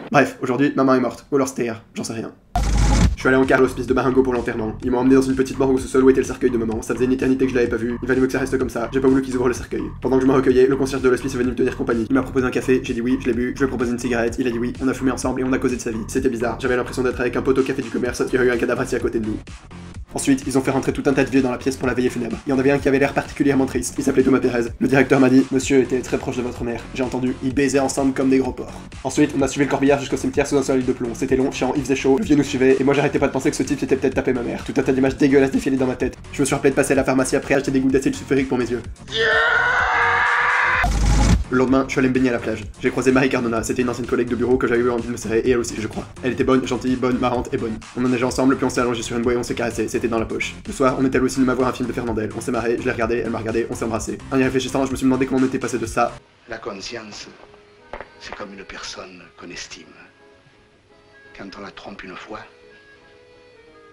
Bref, aujourd'hui, maman est morte. Ou alors c'était hier, j'en sais rien. Je suis allé en car à l'hospice de Marengo pour l'enterrement. Ils m'ont emmené dans une petite morgue au sous-sol où était le cercueil de maman. Ça faisait une éternité que je l'avais pas vu. Il valait mieux que ça reste comme ça. J'ai pas voulu qu'ils ouvrent le cercueil. Pendant que je me recueillais, le concierge de l'hospice est venu me tenir compagnie. Il m'a proposé un café, j'ai dit oui, je l'ai bu. Je lui ai proposé une cigarette, il a dit oui. On a fumé ensemble et on a causé de sa vie. C'était bizarre. J'avais l'impression d'être avec un pote au café du commerce qui a eu un cadavre assis à côté de nous. Ensuite, ils ont fait rentrer tout un tas de vieux dans la pièce pour la veillée funèbre. Il y en avait un qui avait l'air particulièrement triste. Il s'appelait Thomas Pérez. Le directeur m'a dit: Monsieur était très proche de votre mère. J'ai entendu, ils baisaient ensemble comme des gros porcs. Ensuite, on a suivi le corbillard jusqu'au cimetière sous un soleil de plomb. C'était long, chiant, il faisait chaud. Le vieux nous suivait et moi j'arrêtais pas de penser que ce type s'était peut-être tapé ma mère. Tout un tas d'images dégueulasses défilaient dans ma tête. Je me suis rappelé de passer à la pharmacie après acheter des gouttes d'acide sulfurique pour mes yeux. Le lendemain, je suis allé me baigner à la plage. J'ai croisé Marie Cardona, c'était une ancienne collègue de bureau que j'avais eu envie de me serrer, et elle aussi, je crois. Elle était bonne, gentille, bonne, marrante et bonne. On en nageait ensemble, puis on s'est allongé sur une bouée et on s'est caressé, c'était dans la poche. Le soir, on était allé au cinéma voir un film de Fernandel. On s'est marré, je l'ai regardé, elle m'a regardé, on s'est embrassé. En y réfléchissant, je me suis demandé comment on était passé de ça. La conscience, c'est comme une personne qu'on estime. Quand on la trompe une fois,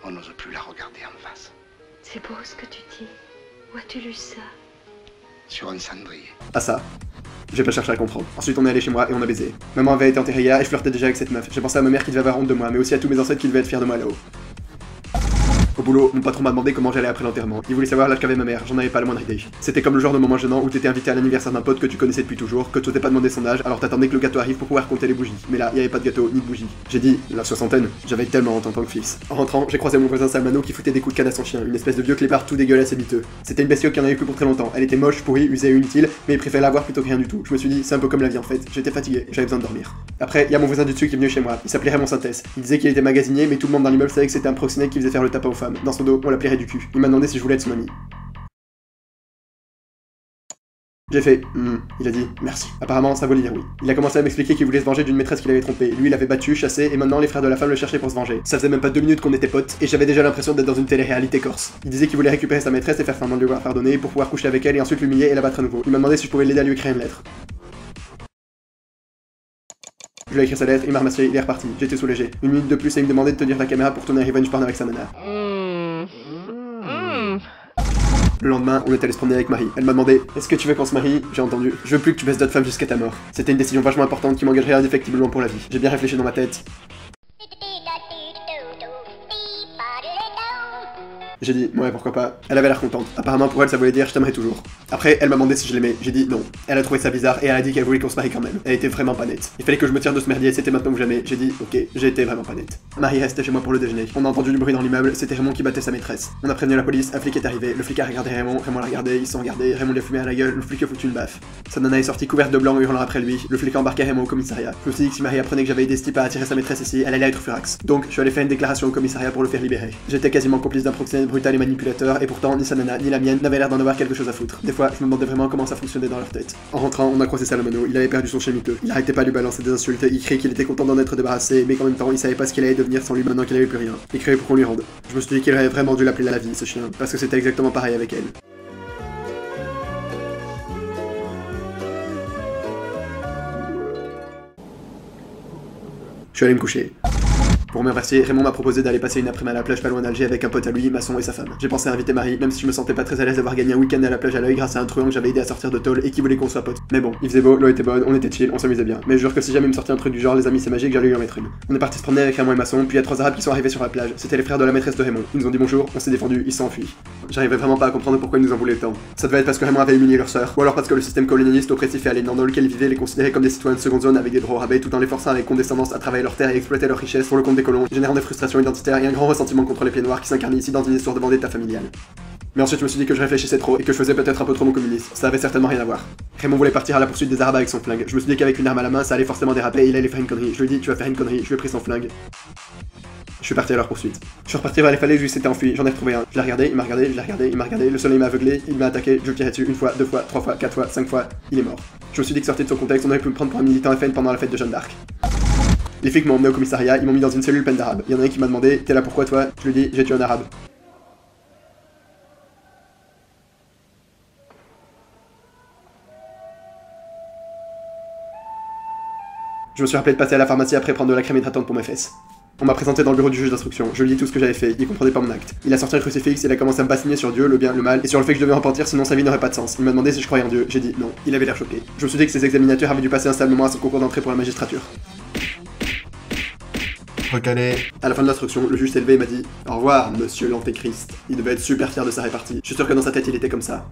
on n'ose plus la regarder en face. C'est beau ce que tu dis. Où as-tu lu ça? Sur un cendrier. À ça. J'ai pas cherché à comprendre. Ensuite, on est allé chez moi et on a baisé. Maman avait été enterrée hier et je flirtais déjà avec cette meuf. J'ai pensé à ma mère qui devait avoir honte de moi, mais aussi à tous mes ancêtres qui devaient être fiers de moi là-haut. Au boulot, mon patron m'a demandé comment j'allais après l'enterrement. Il voulait savoir l'âge qu'avait ma mère, j'en avais pas la moindre idée. C'était comme le genre de moment gênant où t'étais invité à l'anniversaire d'un pote que tu connaissais depuis toujours, que t'osais pas demander son âge, alors t'attendais que le gâteau arrive pour pouvoir compter les bougies. Mais là, y avait pas de gâteau ni de bougies. J'ai dit, la soixantaine, j'avais tellement honte en tant que fils. En rentrant, j'ai croisé mon voisin Salmano qui foutait des coups de canne à son chien, une espèce de vieux clébard tout dégueulasse et miteux. C'était une bestiole qui en avait plus pour très longtemps. Elle était moche, pourrie, usée et inutile, mais il préférait l'avoir plutôt que rien du tout. Je me suis dit, c'est un peu comme la vie en fait. J'étais fatigué, j'avais besoin de dormir. Après, y a mon voisin du dessus qui est venu chez moi. Il s'appelait Raymond Synthèse. Il disait qu'il était magasinier, mais tout le monde dans l'immeuble savait que c'était un proxénète qui faisait faire le tapin aux femmes. Dans son dos, on l'appelait du cul. Il m'a demandé si je voulais être son ami. J'ai fait, il a dit, merci. Apparemment, ça voulait dire oui. Il a commencé à m'expliquer qu'il voulait se venger d'une maîtresse qu'il avait trompée. Lui, il l'avait battu, chassé, et maintenant les frères de la femme le cherchaient pour se venger. Ça faisait même pas 2 minutes qu'on était potes, et j'avais déjà l'impression d'être dans une télé-réalité corse. Il disait qu'il voulait récupérer sa maîtresse et faire semblant de lui avoir pardonné pour pouvoir coucher avec elle et ensuite l'humilier et la battre à nouveau. Il m'a demandé si je pouvais l'aider à lui écrire une lettre. Je lui ai écrit sa lettre, il m'a remercié, il est reparti. J'étais soulagé. 1 minute de plus et il me demandait de tenir la caméra pour tourner un revenge porn avec sa nana. Le lendemain, on est allé se promener avec Marie. Elle m'a demandé: est-ce que tu veux qu'on se marie? J'ai entendu: je veux plus que tu baisses d'autres femmes jusqu'à ta mort. C'était une décision vachement importante qui m'engagerait indéfectiblement pour la vie. J'ai bien réfléchi dans ma tête. J'ai dit, ouais, pourquoi pas. Elle avait l'air contente. Apparemment, pour elle, ça voulait dire je t'aimerai toujours. Après, elle m'a demandé si je l'aimais. J'ai dit non. Elle a trouvé ça bizarre et elle a dit qu'elle voulait qu'on se marie quand même. Elle était vraiment pas nette. Il fallait que je me tire de ce merdier, c'était maintenant ou jamais. J'ai dit, ok, j'ai été vraiment pas nette. Marie restait chez moi pour le déjeuner. On a entendu du bruit dans l'immeuble, c'était Raymond qui battait sa maîtresse. On a prévenu la police, un flic est arrivé. Le flic a regardé Raymond, Raymond l'a regardé, ils se sont regardés, Raymond l'a fumé à la gueule, le flic a foutu une baffe. Sa nana est sortie couverte de blanc hurlant après lui. Le flic a embarqué Raymond au commissariat. Je me suis dit que si Marie apprenait que j'avais aidé ce type à attirer sa maîtresse ici, elle allait être furax. Donc, je suis allé faire une déclaration au commissariat pour le faire libérer. J'étais quasiment complice d'un proxénète brutal et manipulateur, et pourtant, ni sa nana, ni la mienne n'avaient l'air d'en avoir quelque chose à foutre. Des fois, je me demandais vraiment comment ça fonctionnait dans leur tête. En rentrant, on a croisé Salomano, il avait perdu son chien miteux. Il arrêtait pas de lui balancer des insultes, il criait qu'il était content d'en être débarrassé, mais qu'en même temps, il savait pas ce qu'il allait devenir sans lui maintenant qu'il avait plus rien. Il criait pour qu'on lui rende. Je me suis dit qu'il aurait vraiment dû l'appeler la vie, ce chien, parce que c'était exactement pareil avec elle. Je suis allé me coucher. Pour me remercier, Raymond m'a proposé d'aller passer une après-midi à la plage pas loin d'Alger avec un pote à lui, maçon et sa femme. J'ai pensé à inviter Marie, même si je me sentais pas très à l'aise d'avoir gagné un week-end à la plage à l'œil grâce à un truand que j'avais aidé à sortir de tôle et qui voulait qu'on soit potes. Mais bon, il faisait beau, l'eau était bonne, on était chill, on s'amusait bien. Mais je jure que si jamais il me sortait un truc du genre les amis c'est magique, j'allais lui en mettre une. On est parti se promener avec Raymond et maçon, puis il y a 3 arabes qui sont arrivés sur la plage. C'était les frères de la maîtresse de Raymond. Ils nous ont dit bonjour, on s'est défendu, ils sont enfuis. J'arrivais vraiment pas à comprendre pourquoi ils nous en voulaient tant. Ça devait être parce que Raymond avait humilié leur sœur, ou alors parce que le système colonialiste oppressif et aliénant dans lequel ils vivaient les considérait comme des citoyens de seconde zone avec des droits au rabais tout en les forçant avec condescendance à travailler leur terre et exploiter leurs richesses pour le compte des colons, générant des frustrations identitaires et un grand ressentiment contre les pieds noirs qui s'incarnent ici dans une histoire de vendetta familiale. Mais ensuite je me suis dit que je réfléchissais trop et que je faisais peut-être un peu trop mon communiste, ça avait certainement rien à voir. Raymond voulait partir à la poursuite des arabes avec son flingue, je me suis dit qu'avec une arme à la main ça allait forcément déraper et il allait faire une connerie, je lui ai dit tu vas faire une connerie, je lui ai pris son flingue. Je suis parti à leur poursuite. Je suis reparti vers les falaises où il s'était enfui, j'en ai retrouvé un. Je l'ai regardé, il m'a regardé, je l'ai regardé, il m'a regardé, le soleil m'a aveuglé, il m'a attaqué, je le tirais dessus 1 fois, 2 fois, 3 fois, 4 fois, 5 fois, il est mort. Je me suis dit que sorti de son contexte, on aurait pu me prendre pour un militant FN pendant la fête de Jeanne d'Arc. Les flics m'ont emmené au commissariat, ils m'ont mis dans une cellule pleine d'arabes. Il y en a un qui m'a demandé t'es là pourquoi toi? Je lui ai dit j'ai tué un arabe. Je me suis rappelé de passer à la pharmacie après prendre de la crème hydratante pour mes fesses. On m'a présenté dans le bureau du juge d'instruction, je lui ai dit tout ce que j'avais fait, il comprenait pas mon acte. Il a sorti un crucifix, il a commencé à me bassiner sur Dieu, le bien, le mal, et sur le fait que je devais repentir sinon sa vie n'aurait pas de sens. Il m'a demandé si je croyais en Dieu, j'ai dit non. Il avait l'air choqué. Je me suis dit que ses examinateurs avaient dû passer un sale moment à son concours d'entrée pour la magistrature. recalé. À la fin de l'instruction, le juge s'est levé et m'a dit « Au revoir, monsieur l'antéchrist ». Il devait être super fier de sa répartie. Je suis sûr que dans sa tête, il était comme ça.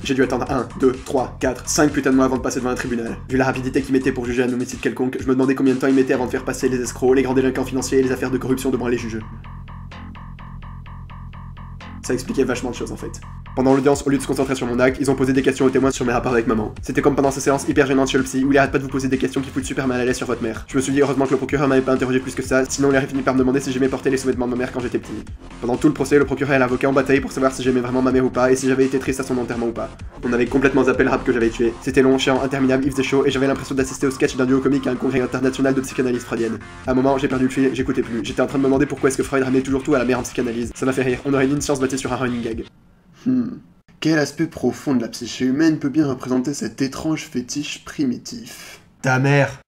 J'ai dû attendre 1, 2, 3, 4, 5 putains de mois avant de passer devant un tribunal. Vu la rapidité qu'il mettait pour juger un homicide quelconque, je me demandais combien de temps il mettait avant de faire passer les escrocs, les grands délinquants financiers et les affaires de corruption devant les juges. Ça expliquait vachement de choses en fait. Pendant l'audience, au lieu de se concentrer sur mon acte, ils ont posé des questions aux témoins sur mes rapports avec maman. C'était comme pendant ces séances hyper gênantes chez le psy, où il arrête pas de vous poser des questions qui foutent super mal à l'aise sur votre mère. Je me suis dit heureusement que le procureur m'avait pas interrogé plus que ça, sinon il aurait fini par me demander si j'aimais porter les sous-vêtements de ma mère quand j'étais petit. Pendant tout le procès, le procureur et l'avocat ont bataillé pour savoir si j'aimais vraiment ma mère ou pas, et si j'avais été triste à son enterrement ou pas. On avait complètement zappé le rap que j'avais tué. C'était long, chiant, interminable, il faisait chaud, et j'avais l'impression d'assister au sketch d'un duo comique à un congrès international de psychanalyse freudienne. À un moment, j'ai perdu le fil, j'écoutais plus. J'étais en train de me demander pourquoi est-ce que Freud ramenait toujours tout à la mère en psychanalyse. Ça m'a fait rire, on aurait dit une science bâtie sur un running gag. Quel aspect profond de la psyché humaine peut bien représenter cet étrange fétiche primitif? Ta mère!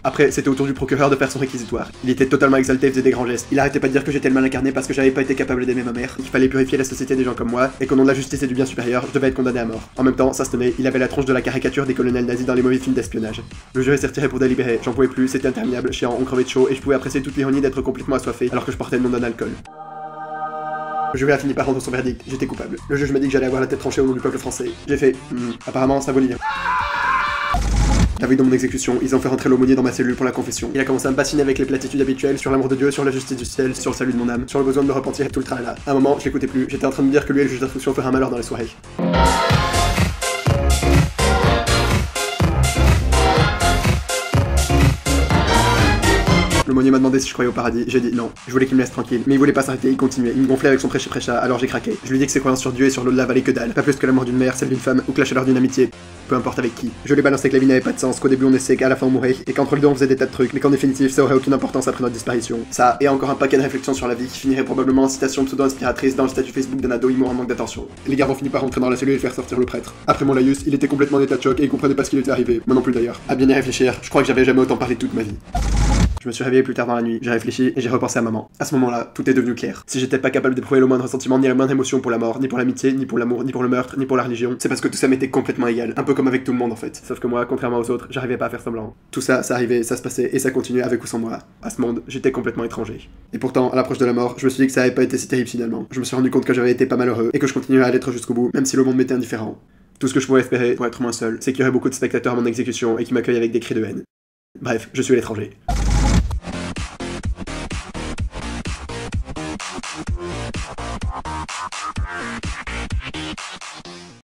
Après, c'était au tour du procureur de faire son réquisitoire. Il était totalement exalté et faisait des grands gestes. Il arrêtait pas de dire que j'étais le mal incarné parce que j'avais pas été capable d'aimer ma mère, qu'il fallait purifier la société des gens comme moi, et qu'au nom de la justice et du bien supérieur, je devais être condamné à mort. En même temps, ça se tenait, il avait la tronche de la caricature des colonels nazis dans les mauvais films d'espionnage. Le jury s'est retiré pour délibérer, j'en pouvais plus, c'était interminable, chiant, on crevait de chaud, et je pouvais apprécier toute l'ironie d'être complètement assoiffé alors que je portais le nom d'un alcool. Le jury a fini par rendre son verdict, j'étais coupable. Le juge m'a dit que j'allais avoir la tête tranchée au nom du peuple français. J'ai fait, apparemment ça vaut lire. La veille de mon exécution, ils ont fait rentrer l'aumônier dans ma cellule pour la confession. Il a commencé à me bassiner avec les platitudes habituelles sur l'amour de Dieu, sur la justice du ciel, sur le salut de mon âme, sur le besoin de me repentir et tout le tralala. À un moment, je l'écoutais plus, j'étais en train de me dire que lui et le juge d'instruction feraient un malheur dans les soirées. L'aumônier m'a demandé si je croyais au paradis, j'ai dit non. Je voulais qu'il me laisse tranquille, mais il voulait pas s'arrêter, il continuait, il me gonflait avec son prêcha, alors j'ai craqué. Je lui dis que ses croyances sur Dieu et sur l'au-delà valaient que dalle, pas plus que la mort d'une mère, celle d'une femme, ou que la chaleur d'une amitié, peu importe avec qui. Je lui ai balancé que la vie n'avait pas de sens, qu'au début on essaie, qu'à la fin on mourait, et qu'entre les deux on faisait des tas de trucs, mais qu'en définitive ça aurait aucune importance après notre disparition. Ça, et encore un paquet de réflexions sur la vie qui finirait probablement en citation pseudo-inspiratrice dans le statut Facebook d'un ado immo en manque d'attention. Les gardes ont fini par rentrer dans la cellule et faire sortir le prêtre. Après mon laïus, il était complètement en état de choc et il comprenait pas ce qu'il était arrivé, moi non plus d'ailleurs. À bien y réfléchir, je crois que j'avais jamais autant parlé de toute ma vie. Je me suis réveillé plus tard dans la nuit, j'ai réfléchi et j'ai repensé à maman. À ce moment-là, tout est devenu clair. Si j'étais pas capable d'éprouver le moindre sentiment, ni la moindre émotion pour la mort, ni pour l'amitié, ni pour l'amour, ni pour le meurtre, ni pour la religion, c'est parce que tout ça m'était complètement égal. Un peu comme avec tout le monde en fait. Sauf que moi, contrairement aux autres, j'arrivais pas à faire semblant. Tout ça, ça arrivait, ça se passait et ça continuait avec ou sans moi. À ce monde, j'étais complètement étranger. Et pourtant, à l'approche de la mort, je me suis dit que ça avait pas été si terrible finalement. Je me suis rendu compte que j'avais été pas malheureux et que je continuais à l'être jusqu'au bout, même si le monde m'était indifférent. Tout ce que je pouvais espérer pour être moins seul, c'est qu'il y aurait beaucoup de spectateurs à mon exécution et qui m'accueillent avec des cris de haine. Bref, je suis l'étranger.